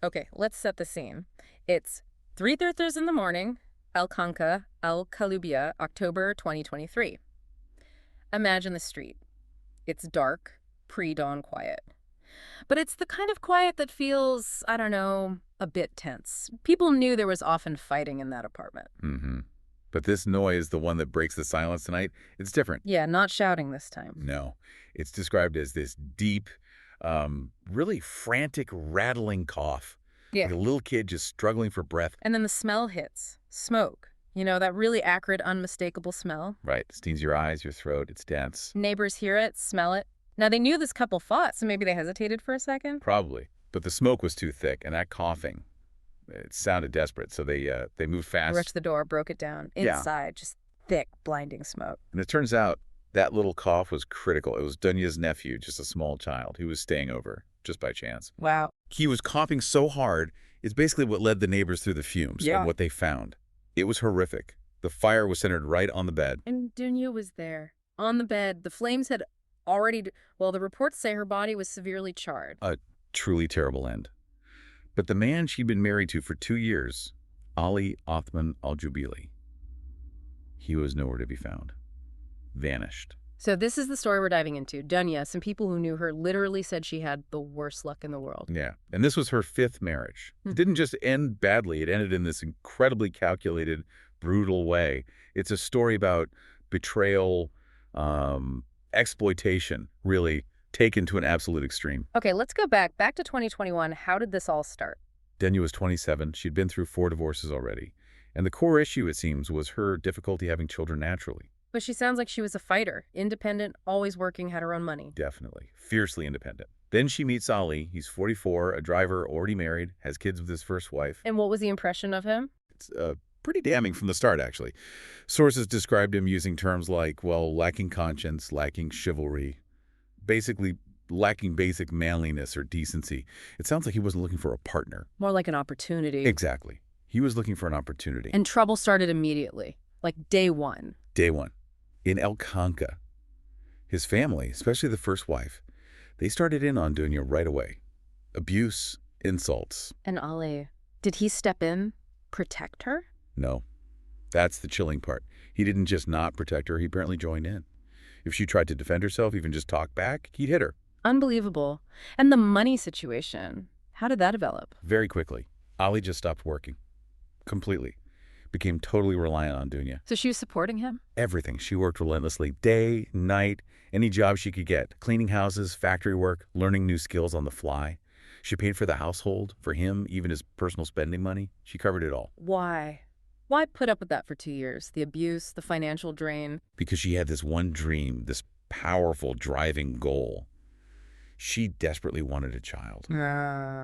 Okay, let's set the scene. It's 3:30 in the morning, Khanka, Al-Kalubia, October 2023. Imagine the street. It's dark, pre-dawn quiet. But it's the kind of quiet that feels, I don't know, a bit tense. People knew there was often fighting in that apartment. Mm-hmm. But this noise, the one that breaks the silence tonight, it's different. Yeah, not shouting this time. No. It's described as this deep, really frantic, rattling cough. Yeah. Like a little kid just struggling for breath. And then the smell hits. Smoke. You know, that really acrid, unmistakable smell. Right. It stings your eyes, your throat. It's dense. Neighbors hear it, smell it. Now, they knew this couple fought, so maybe they hesitated for a second. Probably. But the smoke was too thick, and that coughing, it sounded desperate. So they moved fast. Rushed the door, broke it down. Inside, just thick, blinding smoke. And it turns out that little cough was critical. It was Dunya's nephew, just a small child, who was staying over, just by chance. Wow. He was coughing so hard, it's basically what led the neighbors through the fumes and what they found. It was horrific. The fire was centered right on the bed. And Dunya was there, on the bed. The flames had already... Well, the reports say her body was severely charred. A truly terrible end. But the man she'd been married to for 2 years, Ali Othman Al-Jubeili, he was nowhere to be found. Vanished. So this is the story we're diving into. Dunya, some people who knew her literally said she had the worst luck in the world. Yeah. And this was her 5th marriage. It didn't just end badly. It ended in this incredibly calculated, brutal way. It's a story about betrayal, exploitation, really, taken to an absolute extreme. Okay, let's go back to 2021. How did this all start? Dunya was 27. She'd been through 4 divorces already. And the core issue, it seems, was her difficulty having children naturally. But she sounds like she was a fighter, independent, always working, had her own money. Definitely. Fiercely independent. Then she meets Ali. He's 44, a driver, already married, has kids with his first wife. And what was the impression of him? It's pretty damning from the start, actually. Sources described him using terms like, well, lacking conscience, lacking chivalry, basically lacking basic manliness or decency. It sounds like he wasn't looking for a partner. More like an opportunity. Exactly. He was looking for an opportunity. And trouble started immediately, like day one. Day one. In Khanka. His family, especially the first wife, they started in on Dunya right away. Abuse, insults. And Ali, did he step in, protect her? No. That's the chilling part. He didn't just not protect her, he apparently joined in. If she tried to defend herself, even just talk back, he'd hit her. Unbelievable. And the money situation, how did that develop? Very quickly. Ali just stopped working. Completely. Became totally reliant on Dunya. So she was supporting him? Everything. She worked relentlessly, day, night, any job she could get. Cleaning houses, factory work, learning new skills on the fly. She paid for the household, for him, even his personal spending money. She covered it all. Why? Why put up with that for 2 years? The abuse, the financial drain? Because she had this one dream, this powerful driving goal. She desperately wanted a child.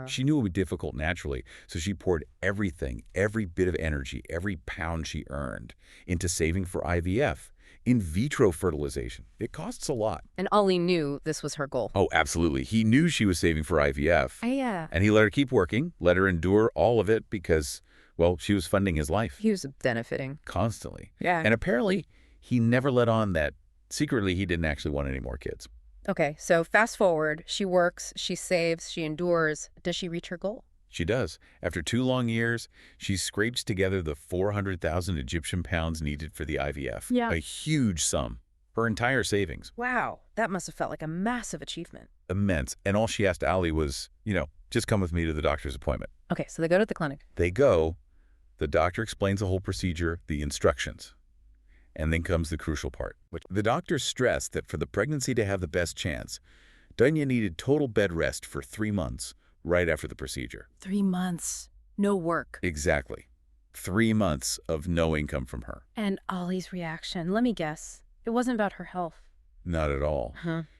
She knew it would be difficult naturally, so she poured everything, every bit of energy, every pound she earned into saving for IVF, in vitro fertilization. It costs a lot. And Ali knew this was her goal. Oh, absolutely. He knew she was saving for IVF. Yeah. And he let her keep working, let her endure all of it because, well, she was funding his life. He was benefiting. Constantly. Yeah. And apparently, he never let on that secretly he didn't actually want any more kids. Okay, so fast forward, she works, she saves, she endures. Does she reach her goal? She does. After 2 long years, she scrapes together the 400,000 Egyptian pounds needed for the IVF. Yeah. A huge sum. Her entire savings. Wow, that must have felt like a massive achievement. Immense. And all she asked Ali was, just come with me to the doctor's appointment. Okay, so they go to the clinic. They go. The doctor explains the whole procedure, the instructions. And then comes the crucial part. The doctor stressed that for the pregnancy to have the best chance, Dunya needed total bed rest for 3 months right after the procedure. 3 months. No work. Exactly. 3 months of no income from her. And Ali's reaction, let me guess, it wasn't about her health. Not at all.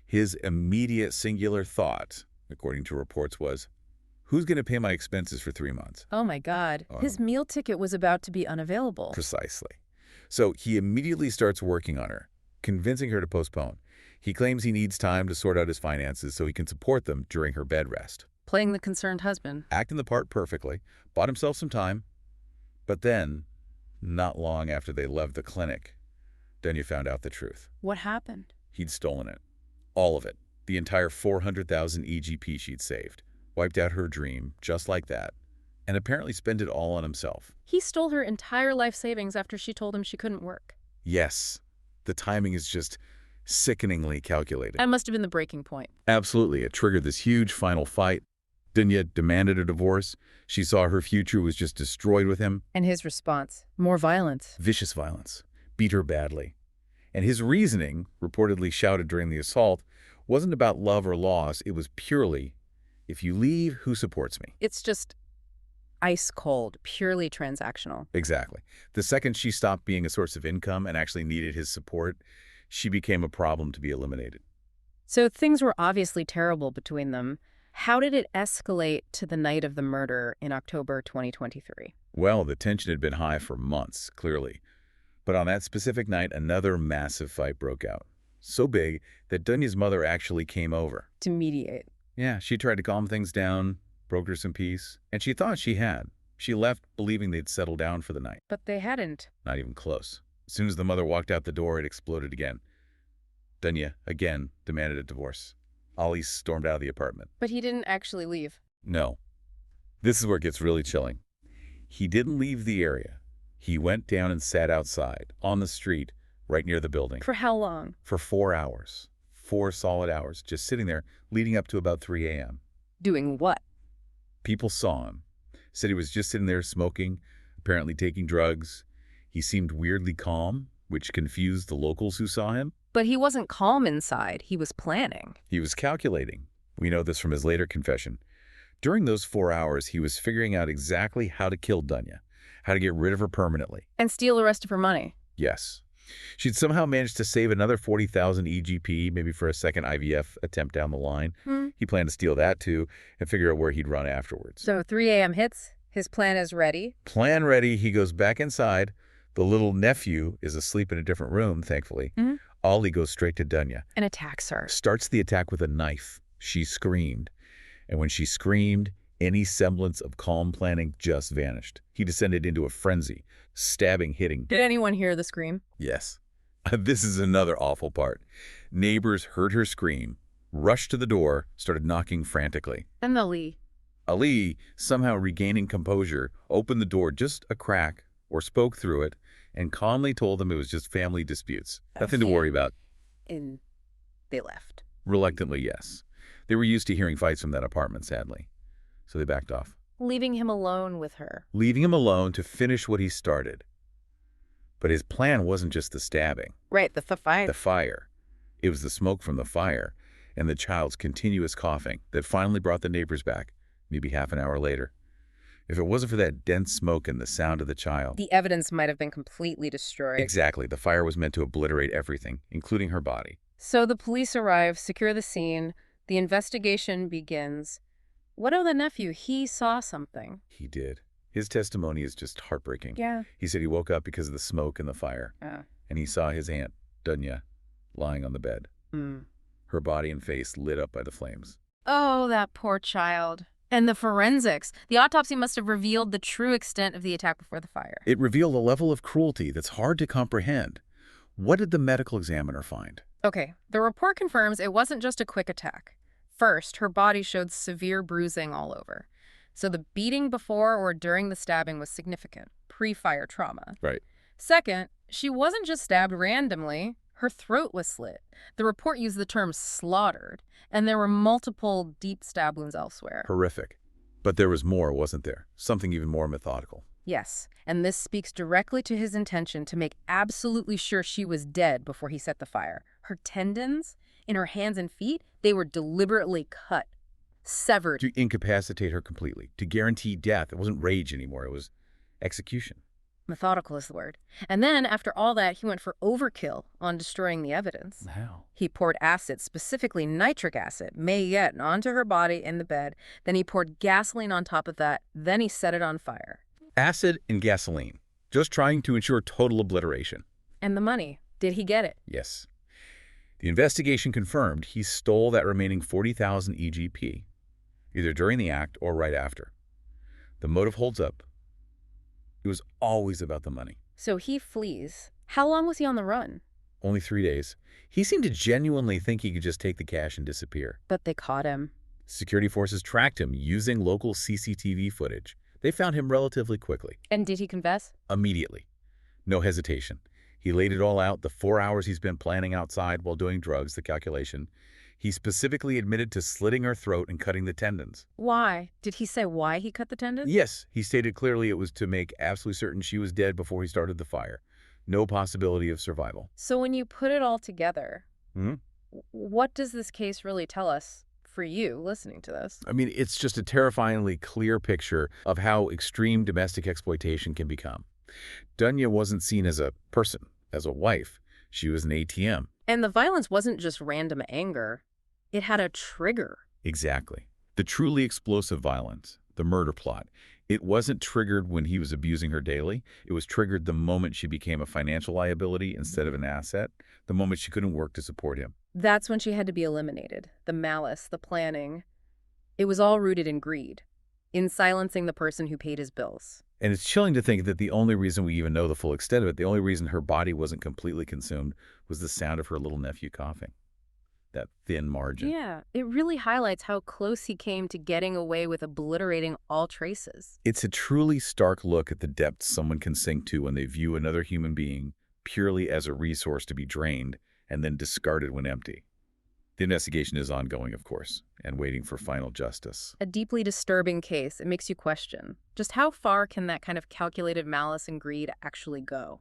His immediate singular thought, according to reports, was, who's going to pay my expenses for 3 months? Oh my God. His meal ticket was about to be unavailable. Precisely. So he immediately starts working on her, convincing her to postpone. He claims he needs time to sort out his finances so he can support them during her bed rest. Playing the concerned husband. Acting the part perfectly, bought himself some time. But then, not long after they left the clinic, Dunya found out the truth. What happened? He'd stolen it. All of it. The entire 400,000 EGP she'd saved. wiped out her dream just like that, and apparently spent it all on himself. He stole her entire life savings after she told him she couldn't work. Yes, the timing is just sickeningly calculated. That must have been the breaking point. Absolutely, it triggered this huge final fight. Dunya demanded a divorce. She saw her future was just destroyed with him. And his response, more violence. Vicious violence. Beat her badly. And his reasoning, reportedly shouted during the assault, wasn't about love or loss. It was purely, if you leave, who supports me? It's just ice cold, purely transactional. Exactly. The second she stopped being a source of income and actually needed his support, she became a problem to be eliminated. So things were obviously terrible between them. How did it escalate to the night of the murder in October 2023? Well, the tension had been high for months, clearly. But on that specific night, another massive fight broke out. So big that Dunya's mother actually came over. To mediate. Yeah, she tried to calm things down, broker some peace, and she thought she had. She left believing they'd settled down for the night. But they hadn't. Not even close. As soon as the mother walked out the door, it exploded again. Dunya, again, demanded a divorce. Ali stormed out of the apartment. But he didn't actually leave. No. This is where it gets really chilling. He didn't leave the area. He went down and sat outside, on the street, right near the building. For how long? For 4 hours. 4 solid hours, just sitting there, leading up to about 3 a.m. Doing what? People saw him. Said he was just sitting there smoking, apparently taking drugs. He seemed weirdly calm, which confused the locals who saw him. But he wasn't calm inside. He was planning. He was calculating. We know this from his later confession. During those 4 hours, he was figuring out exactly how to kill Dunya, how to get rid of her permanently. And steal the rest of her money. Yes. She'd somehow managed to save another 40,000 EGP, maybe for a second IVF attempt down the line. He planned to steal that too and figure out where he'd run afterwards. So 3 a.m. hits. His plan is ready. Plan ready. He goes back inside. The little nephew is asleep in a different room, thankfully. Ali goes straight to Dunya. And attacks her. Starts the attack with a knife. She screamed. And when she screamed, any semblance of calm planning just vanished. He descended into a frenzy, stabbing, hitting. Did anyone hear the scream? Yes. This is another awful part. Neighbors heard her scream, rushed to the door, started knocking frantically. And Ali. Ali, somehow regaining composure, opened the door just a crack or spoke through it and calmly told them it was just family disputes. Nothing to worry about. And they left. Reluctantly, yes. They were used to hearing fights from that apartment, sadly. So they backed off. Leaving him alone with her. Leaving him alone to finish what he started. But his plan wasn't just the stabbing. Right, the fire. The fire. It was the smoke from the fire and the child's continuous coughing that finally brought the neighbors back, maybe half an hour later. If it wasn't for that dense smoke and the sound of the child... The evidence might have been completely destroyed. Exactly. The fire was meant to obliterate everything, including her body. So the police arrive, secure the scene. The investigation begins. What of the nephew? He saw something. He did. His testimony is just heartbreaking. Yeah. He said he woke up because of the smoke and the fire. And he saw his aunt, Dunya, lying on the bed. Her body and face lit up by the flames. Oh, that poor child. And the forensics. The autopsy must have revealed the true extent of the attack before the fire. It revealed a level of cruelty that's hard to comprehend. What did the medical examiner find? Okay, the report confirms it wasn't just a quick attack. First, her body showed severe bruising all over. So the beating before or during the stabbing was significant, pre-fire trauma. Right. Second, she wasn't just stabbed randomly. Her throat was slit. The report used the term slaughtered, and there were multiple deep stab wounds elsewhere. Horrific. But there was more, wasn't there? Something even more methodical. Yes, and this speaks directly to his intention to make absolutely sure she was dead before he set the fire. Her tendons in her hands and feet, they were deliberately cut, severed. To incapacitate her completely, to guarantee death. It wasn't rage anymore, it was execution. Methodical is the word. And then, after all that, he went for overkill on destroying the evidence. How? He poured acid, specifically nitric acid, mayette, onto her body in the bed. Then he poured gasoline on top of that. Then he set it on fire. Acid and gasoline, just trying to ensure total obliteration. And the money, did he get it? Yes. The investigation confirmed he stole that remaining 40,000 EGP, either during the act or right after. The motive holds up. It was always about the money. So he flees. How long was he on the run? Only 3 days. He seemed to genuinely think he could just take the cash and disappear. But they caught him. Security forces tracked him using local CCTV footage. They found him relatively quickly. And did he confess? Immediately. No hesitation. He laid it all out, the 4 hours he's been planning outside while doing drugs, the calculation. He specifically admitted to slitting her throat and cutting the tendons. Why? Did he say why he cut the tendons? Yes, he stated clearly it was to make absolutely certain she was dead before he started the fire. No possibility of survival. So when you put it all together, Hmm? what does this case really tell us for you listening to this? I mean, it's just a terrifyingly clear picture of how extreme domestic exploitation can become. Dunya wasn't seen as a person, as a wife. She was an ATM. And the violence wasn't just random anger. It had a trigger. Exactly. The truly explosive violence, the murder plot, it wasn't triggered when he was abusing her daily. It was triggered the moment she became a financial liability instead of an asset, the moment she couldn't work to support him. That's when she had to be eliminated. The malice, the planning. It was all rooted in greed, in silencing the person who paid his bills. And it's chilling to think that the only reason we even know the full extent of it, the only reason her body wasn't completely consumed, was the sound of her little nephew coughing. That thin margin. Yeah, it really highlights how close he came to getting away with obliterating all traces. It's a truly stark look at the depths someone can sink to when they view another human being purely as a resource to be drained and then discarded when empty. The investigation is ongoing, of course, and waiting for final justice. A deeply disturbing case. It makes you question, just how far can that kind of calculated malice and greed actually go?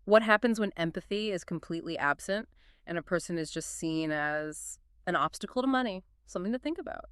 What happens when empathy is completely absent and a person is just seen as an obstacle to money? Something to think about.